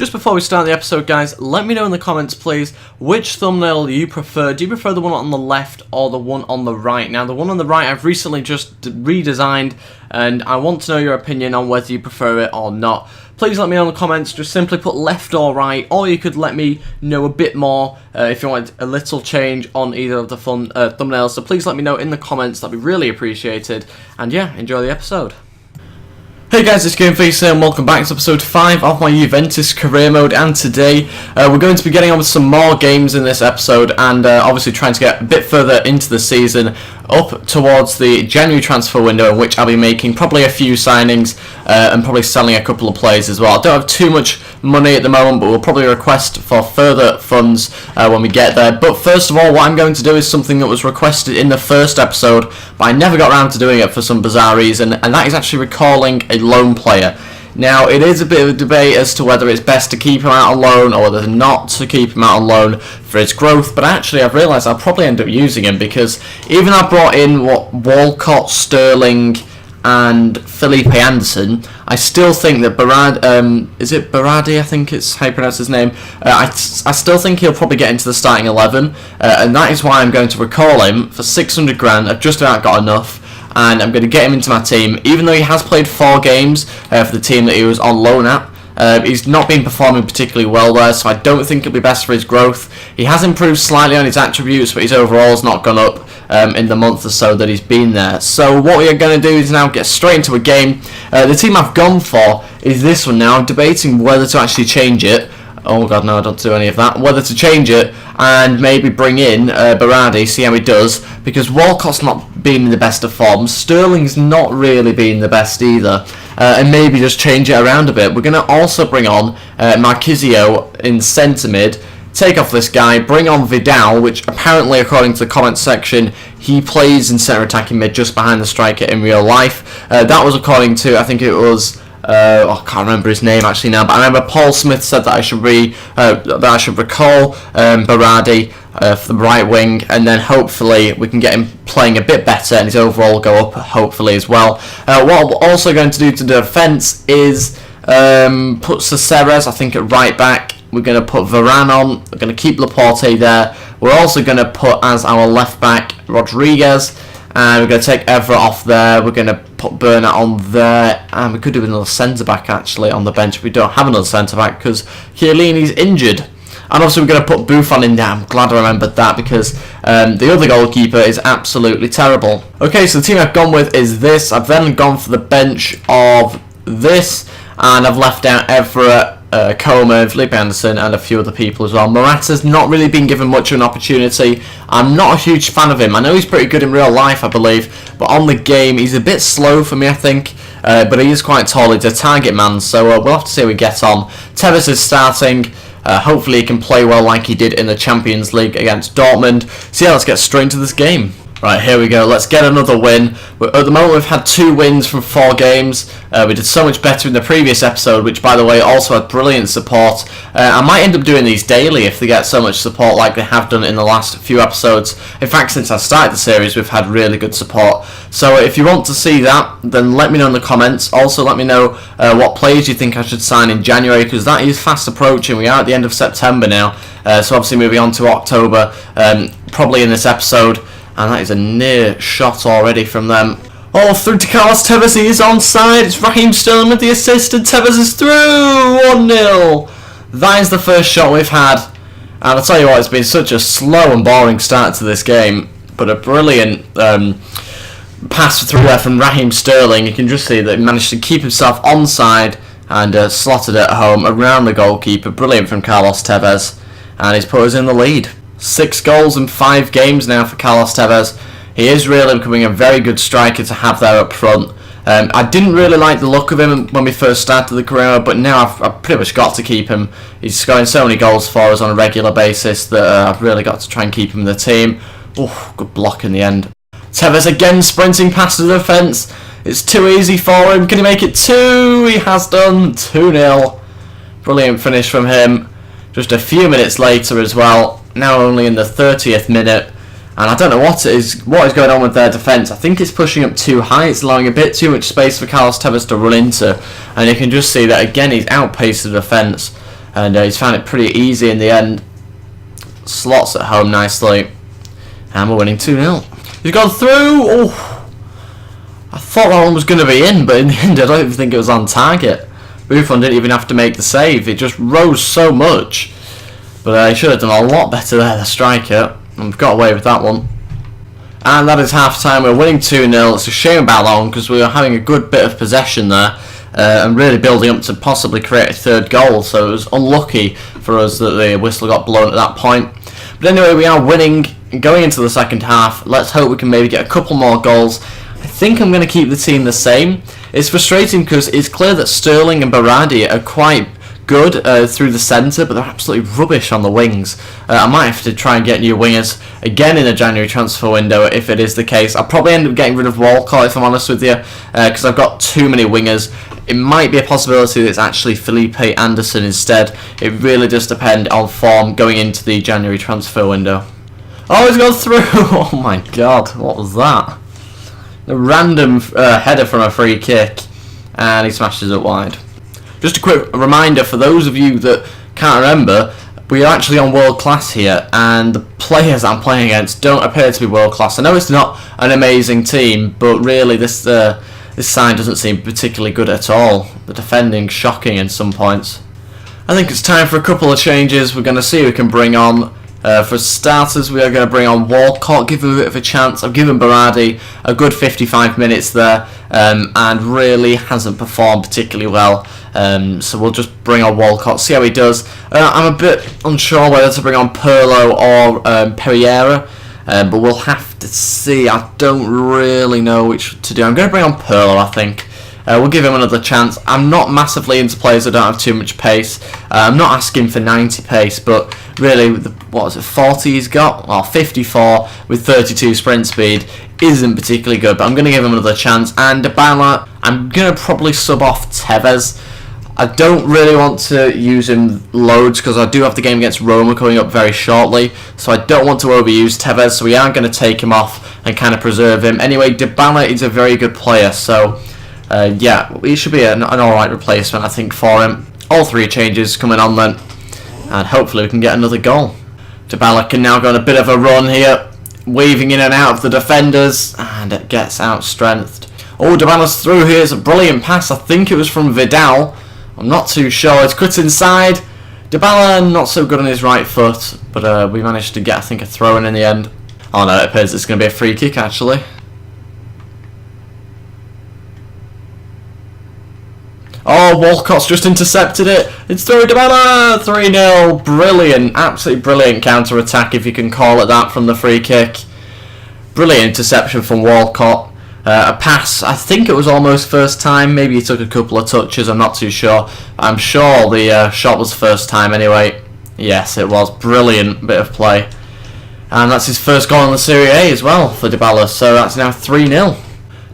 Just before we start the episode, guys, let me know in the comments, please, which thumbnail you prefer. Do you prefer the one on the left or the one on the right? Now, the one on the right I've recently just redesigned, and I want to know your opinion on whether you prefer it or not. Please let me know in the comments. Just simply put left or right, or you could let me know a bit more if you want a little change on either of the thumbnails. So please let me know in the comments. That'd be really appreciated. And yeah, enjoy the episode. Hey guys, it's TheGameFaceHD and welcome back to episode 5 of my Juventus career mode, and today we're going to be getting on with some more games in this episode and obviously trying to get a bit further into the season, up towards the January transfer window, in which I'll be making probably a few signings and probably selling a couple of players as well. I don't have too much money at the moment, but we'll probably request for further funds when we get there. But first of all, what I'm going to do is something that was requested in the first episode, but I never got around to doing it for some bizarre reason, and that is actually recalling a loan player. Now, it is a bit of a debate as to whether it's best to keep him out on loan or whether not to keep him out on loan for his growth, but actually I've realised I'll probably end up using him, because even I brought in Walcott, Sterling and Felipe Anderson, I still think that is it Berardi, I think it's how you pronounce his name, I still think he'll probably get into the starting 11, and that is why I'm going to recall him for 600 grand. I've just about got enough, and I'm going to get him into my team, even though he has played 4 games for the team that he was on loan at. He's not been performing particularly well there, so I don't think it'll be best for his growth. He has improved slightly on his attributes, but his overall has not gone up in the month or so that he's been there. So what we are going to do is now get straight into a game. The team I've gone for is this one now. I'm debating whether to actually change it. Oh god, no, I don't do any of that. Whether to change it and maybe bring in Berardi, see how he does, because Walcott's not been in the best of form. Sterling's not really been the best either. And maybe just change it around a bit. We're going to also bring on Marquisio in centre mid, take off this guy, bring on Vidal, which apparently, according to the comments section, he plays in centre attacking mid just behind the striker in real life. That was according to, I think it was, I can't remember his name actually now, but I remember Paul Smith said that I should recall Berardi for the right wing, and then hopefully we can get him playing a bit better and his overall go up hopefully as well. What I'm also going to do to the defence is put Cesares, I think, at right back. We're going to put Varane on. We're going to keep Laporte there. We're also going to put as our left back Rodriguez, and we're going to take Everett off there. We're going to put Bernat on there, and we could do another centre back actually on the bench. We don't have another centre back because Chiellini's injured. And also we're going to put Buffon in there. I'm glad I remembered that, because the other goalkeeper is absolutely terrible. Okay, so the team I've gone with is this. I've then gone for the bench of this, and I've left out Everett, Coleman, Felipe Anderson, and a few other people as well. Morata's not really been given much of an opportunity. I'm not a huge fan of him. I know he's pretty good in real life, I believe, but on the game he's a bit slow for me, I think. But he is quite tall. He's a target man, so we'll have to see how we get on. Tevez is starting. Hopefully he can play well like he did in the Champions League against Dortmund. So yeah, let's get straight into this game. Right, here we go. Let's get another win. At the moment, we've had 2 wins from 4 games. We did so much better in the previous episode, which, by the way, also had brilliant support. I might end up doing these daily if they get so much support like they have done in the last few episodes. In fact, since I started the series, we've had really good support. So if you want to see that, then let me know in the comments. Also, let me know what players you think I should sign in January, because that is fast approaching. We are at the end of September now. So obviously moving on to October, probably in this episode. And that is a near shot already from them. Oh, through to Carlos Tevez. He is onside. It's Raheem Sterling with the assist, and Tevez is through. 1-0. That is the first shot we've had. And I'll tell you what, it's been such a slow and boring start to this game. But a brilliant pass through there from Raheem Sterling. You can just see that he managed to keep himself onside and slotted it home around the goalkeeper. Brilliant from Carlos Tevez. And he's put us in the lead. 6 goals in 5 games now for Carlos Tevez. He is really becoming a very good striker to have there up front. I didn't really like the look of him when we first started the career, but now I've pretty much got to keep him. He's scoring so many goals for us on a regular basis that I've really got to try and keep him in the team. Oh, good block in the end. Tevez again sprinting past the defence. It's too easy for him. Can he make it 2? He has done. 2-0. Brilliant finish from him. Just a few minutes later as well. Now only in the 30th minute, and I don't know what is going on with their defence. I think it's pushing up too high. It's allowing a bit too much space for Carlos Tevez to run into, and you can just see that again he's outpaced the defence. and he's found it pretty easy in the end. Slots at home nicely, and we're winning 2-0. He's gone through. Oh, I thought that one was going to be in, but in the end I don't even think it was on target. Buffon didn't even have to make the save. It just rose so much, but he should have done a lot better there, the striker, and we've got away with that one. And that is half time. We're winning 2-0. It's a shame about that one because we were having a good bit of possession there and really building up to possibly create a third goal, so it was unlucky for us that the whistle got blown at that point. But anyway, we are winning going into the second half. Let's hope we can maybe get a couple more goals. I think I'm going to keep the team the same. It's frustrating because it's clear that Sterling and Berardi are quite good through the centre, but they're absolutely rubbish on the wings. I might have to try and get new wingers again in the January transfer window if it is the case. I'll probably end up getting rid of Walcott if I'm honest with you, because I've got too many wingers. It might be a possibility that it's actually Felipe Anderson instead. It really does depend on form going into the January transfer window. Oh, he's gone through! Oh my god, what was that? A random header from a free kick, and he smashes it wide. Just a quick reminder for those of you that can't remember, we are actually on world class here, and the players I'm playing against don't appear to be world class. I know it's not an amazing team, but really this side doesn't seem particularly good at all. The defending's shocking in some points. I think it's time for a couple of changes. We're going to see who we can bring on. For starters, we are going to bring on Walcott, give him a bit of a chance. I've given Berardi a good 55 minutes there, and really hasn't performed particularly well. So we'll just bring on Walcott, see how he does. I'm a bit unsure whether to bring on Pirlo or Pereira, but we'll have to see. I don't really know which to do. I'm going to bring on Pirlo, I think. We'll give him another chance. I'm not massively into players that don't have too much pace. I'm not asking for 90 pace, but really, what was it, 40 he's got? Or 54 with 32 sprint speed isn't particularly good, but I'm going to give him another chance. And Dybala, I'm going to probably sub off Tevez. I don't really want to use him loads because I do have the game against Roma coming up very shortly, so I don't want to overuse Tevez, so we are going to take him off and kind of preserve him. Anyway, Dybala is a very good player, so yeah, he should be an alright replacement, I think, for him. All three changes coming on then, and hopefully we can get another goal. Dybala can now go on a bit of a run here, weaving in and out of the defenders, and it gets out-strengthed. Oh, Dybala's through here. It's a brilliant pass. I think it was from Vidal. I'm not too sure. It's cut inside. Dybala not so good on his right foot, but we managed to get, I think, a throw-in the end. Oh no, it appears it's going to be a free kick actually. Oh, Walcott's just intercepted it. It's through Dybala. 3-0. Brilliant. Absolutely brilliant counter-attack, if you can call it that, from the free kick. Brilliant interception from Walcott. A pass, I think it was almost first time. Maybe he took a couple of touches. I'm not too sure. I'm sure the shot was first time anyway. Yes, it was. Brilliant bit of play. And that's his first goal in the Serie A as well for Dybala. So that's now 3-0.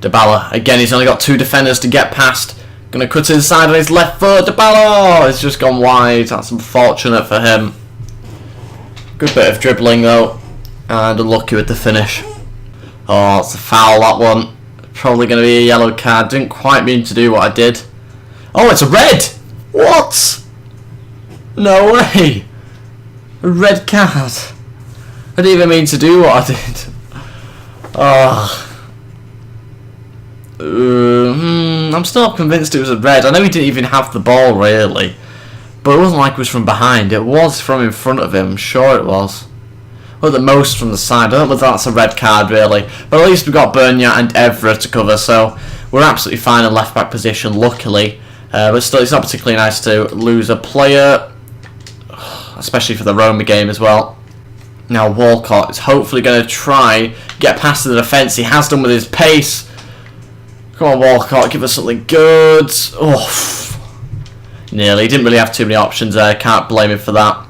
Dybala, again, he's only got two defenders to get past. Going to cut inside on his left foot. Dybala! It's just gone wide. That's unfortunate for him. Good bit of dribbling though. And unlucky with the finish. Oh, it's a foul, that one. Probably going to be a yellow card. Didn't quite mean to do what I did. Oh, it's a red! What? No way! A red card. I didn't even mean to do what I did. Oh. I'm still not convinced it was a red. I know he didn't even have the ball really, but it wasn't like it was from behind. It was from in front of him. I'm sure it was. Well, the most from the side. I don't know if that's a red card really, but at least we've got Bernia and Evra to cover, so we're absolutely fine in left back position, luckily. But still, it's not particularly nice to lose a player, especially for the Roma game as well. Now Walcott is hopefully going to try get past the defence. He has done with his pace. Come on, Walcott, give us something good. Oh, nearly. He didn't really have too many options there. Can't blame him for that.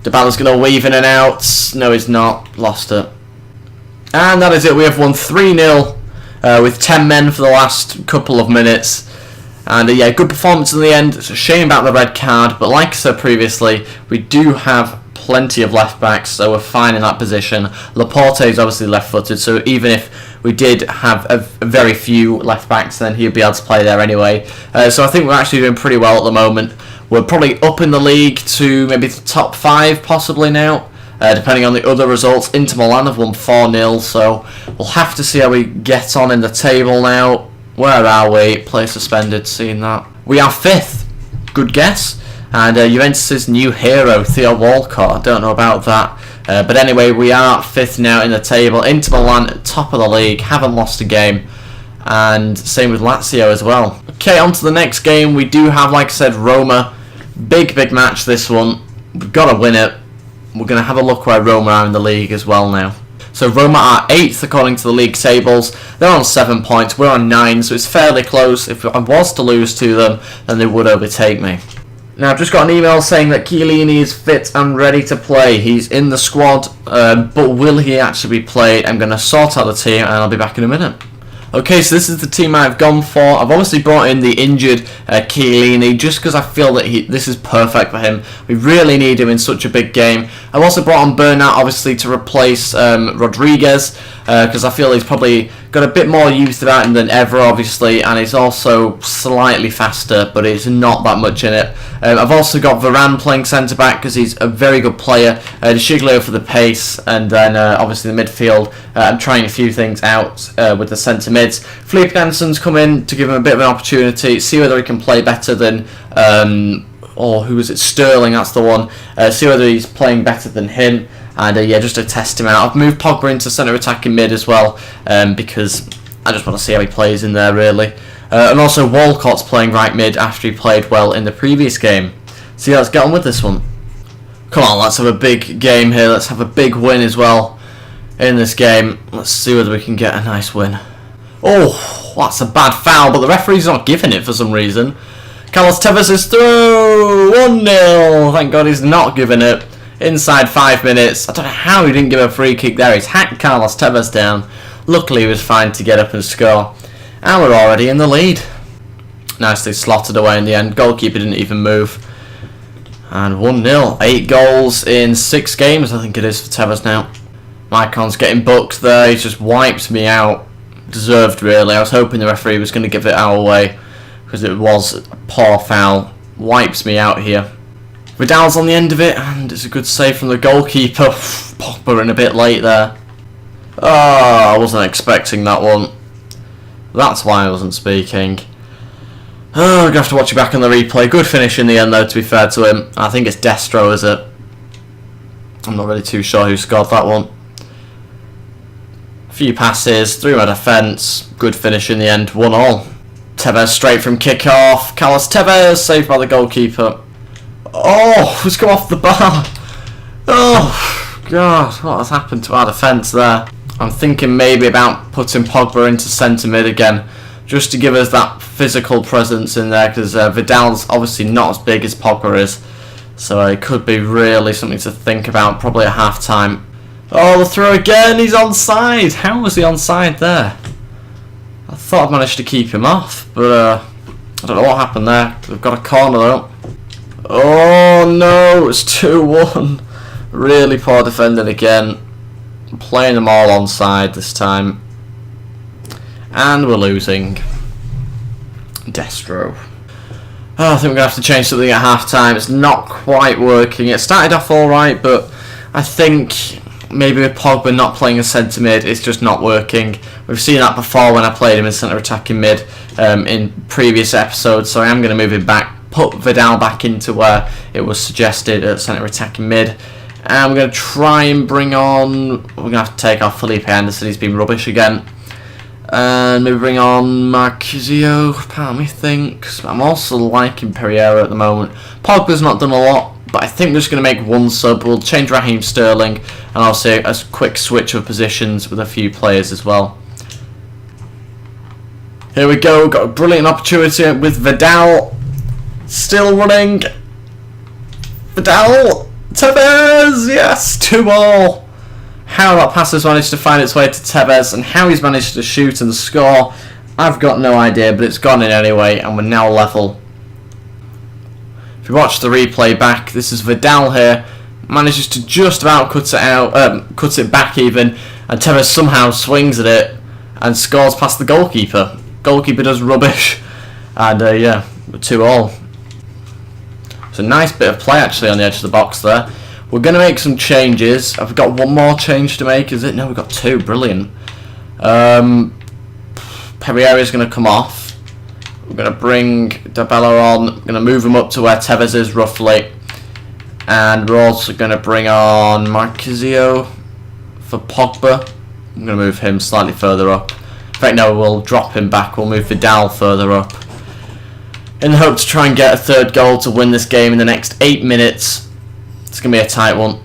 Dybala's going to weave in and out. No, he's not. Lost it. And that is it. We have won 3-0 with 10 men for the last couple of minutes. And yeah, good performance in the end. It's a shame about the red card, but like I said previously, we do have plenty of left backs, so we're fine in that position. Laporte is obviously left-footed, so even if we did have a very few left backs, then he'd be able to play there anyway. So I think we're actually doing pretty well at the moment. We're probably up in the league to maybe the top 5 possibly now, depending on the other results. Inter Milan have won 4-0, so we'll have to see how we get on in the table now. Where are we? Play suspended, seeing that. We are 5th. Good guess. And Juventus' new hero, Theo Walcott. I don't know about that. But anyway, we are 5th now in the table. Inter Milan, top of the league, haven't lost a game. And same with Lazio as well. Okay, on to the next game. We do have, like I said, Roma. Big match, this one. We've got to win it. We're going to have a look where Roma are in the league as well now. So Roma are 8th according to the league tables. They're on 7 points. We're on 9, so it's fairly close. If I was to lose to them, then they would overtake me. Now, I've just got an email saying that Chiellini is fit and ready to play. He's in the squad, but will he actually be played? I'm going to sort out the team, and I'll be back in a minute. Okay, so this is the team I've gone for. I've obviously brought in the injured Chiellini just because I feel that this is perfect for him. We really need him in such a big game. I've also brought on Bernat, obviously, to replace Rodriguez because I feel he's probably got a bit more youth about him than ever, obviously, and he's also slightly faster, but it's not that much in it. I've also got Varane playing centre-back because he's a very good player. Shiglio for the pace, and then obviously the midfield. I'm trying a few things out with the centre-mids. Felipe Anderson's come in to give him a bit of an opportunity, see whether he can play better than... who was it? Sterling, that's the one. See whether he's playing better than him. And yeah, just to test him out. I've moved Pogba into centre attacking mid as well, because I just want to see how he plays in there, really. And also Walcott's playing right mid after he played well in the previous game. So yeah, let's get on with this one. Come on, let's have a big game here. Let's have a big win as well in this game. Let's see whether we can get a nice win. Oh, that's a bad foul, but the referee's not giving it for some reason. Carlos Tevez is through! 1-0! Thank God he's not giving it. Inside 5 minutes. I don't know how he didn't give a free kick there. He's hacked Carlos Tevez down. Luckily he was fine to get up and score. And we're already in the lead. Nicely slotted away in the end. Goalkeeper didn't even move. And 1-0. 8 goals in 6 games, I think it is, for Tevez now. Maicon's getting booked there. He just wipes me out. Deserved, really. I was hoping the referee was going to give it our way, because it was a poor foul. Wipes me out here. Vidal's on the end of it, and it's a good save from the goalkeeper. Pogba in a bit late there. Oh, I wasn't expecting that one. That's why I wasn't speaking. Oh, I'm going to have to watch it back on the replay. Good finish in the end, though, to be fair to him. I think it's Destro, is it? I'm not really too sure who scored that one. A few passes, through my defence. Good finish in the end, 1-1. Tevez straight from kick-off. Carlos Tevez, saved by the goalkeeper. Oh, who's come off the bar? Oh, God, what has happened to our defence there? I'm thinking maybe about putting Pogba into centre mid again, just to give us that physical presence in there, because Vidal's obviously not as big as Pogba is, so it could be really something to think about, probably at half-time. Oh, the throw again, he's onside! How was he onside there? I thought I'd managed to keep him off, but I don't know what happened there. We've got a corner though. Oh no, it's 2-1. Really poor defending again. Playing them all onside this time. And we're losing. Destro. Oh, I think we're going to have to change something at half time. It's not quite working. It started off alright, but I think maybe with Pogba not playing as centre mid, it's just not working. We've seen that before when I played him in centre attacking mid in previous episodes, so I am going to move him back. Put Vidal back into where it was suggested at centre attacking mid. And we're going to try and bring on... We're going to have to take off Felipe Anderson, he's been rubbish again. And maybe bring on Marquisio, part of me thinks. I'm also liking Pereira at the moment. Pogba's not done a lot, but I think we're just going to make one sub. We'll change Raheem Sterling, and I'll say a quick switch of positions with a few players as well. Here we go, got a brilliant opportunity with Vidal. Still running. Vidal. Tevez. Yes, 2-2. How that pass has managed to find its way to Tevez and how he's managed to shoot and score, I've got no idea, but it's gone in anyway, and we're now level. If you watch the replay back, this is Vidal here. Manages to just about cut it back even, and Tevez somehow swings at it and scores past the goalkeeper. Goalkeeper does rubbish, and yeah, 2-2. It's a nice bit of play actually on the edge of the box there. We're going to make some changes. I've got one more change to make, is it? No, we've got two. Brilliant. Perrier is going to come off. We're going to bring Dabella on. We're going to move him up to where Tevez is roughly. And we're also going to bring on Marquisio for Pogba. I'm going to move him slightly further up. In fact, no, we'll drop him back. We'll move Vidal further up. In the hope to try and get a third goal to win this game in the next 8 minutes. It's going to be a tight one.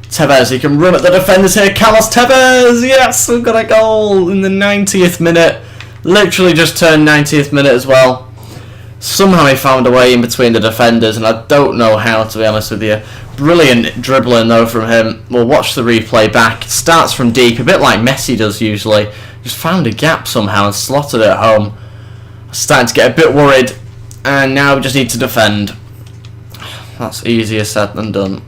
Tevez, he can run at the defenders here. Carlos Tevez, yes, we've got a goal in the 90th minute. Literally just turned 90th minute as well. Somehow he found a way in between the defenders, and I don't know how, to be honest with you. Brilliant dribbling though from him. We'll watch the replay back. Starts from deep, a bit like Messi does usually. Just found a gap somehow and slotted it home. Starting to get a bit worried, and now we just need to defend. That's easier said than done.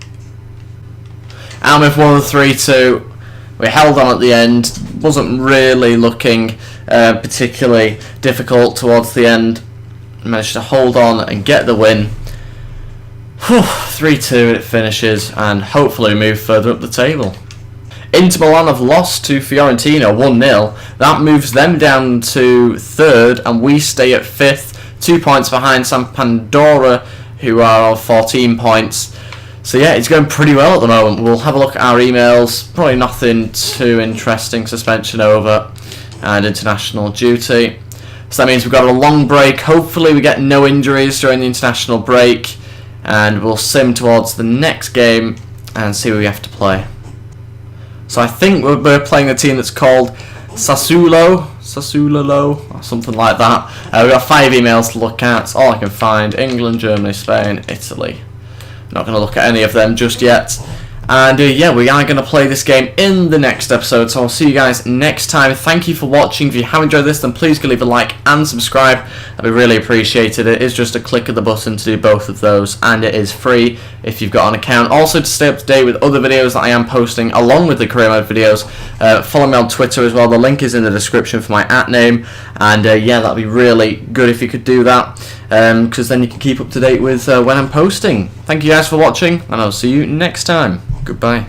Almouth won the 3-2. We held on at the end. Wasn't really looking particularly difficult towards the end. Managed to hold on and get the win. 3-2 it finishes, and hopefully move further up the table. Inter Milan have lost to Fiorentina 1-0. That moves them down to 3rd, and we stay at 5th. 2 points behind Sampdoria, who are on 14 points. So yeah, it's going pretty well at the moment. We'll have a look at our emails. Probably nothing too interesting. Suspension over and international duty. So that means we've got a long break. Hopefully we get no injuries during the international break, and we'll sim towards the next game and see who we have to play. So I think we're playing a team that's called Sassuolo, or something like that. We've got 5 emails to look at. It's all I can find. England, Germany, Spain, Italy. Not going to look at any of them just yet. And yeah, we are going to play this game in the next episode, so I'll see you guys next time. Thank you for watching. If you have enjoyed this, then please leave a like and subscribe. That'd be really appreciated. It is just a click of the button to do both of those, and it is free if you've got an account. Also, to stay up to date with other videos that I am posting along with the career mode videos, follow me on Twitter as well. The link is in the description for my @name, and yeah, that'd be really good if you could do that, because then you can keep up to date with when I'm posting. Thank you guys for watching, and I'll see you next time. Goodbye.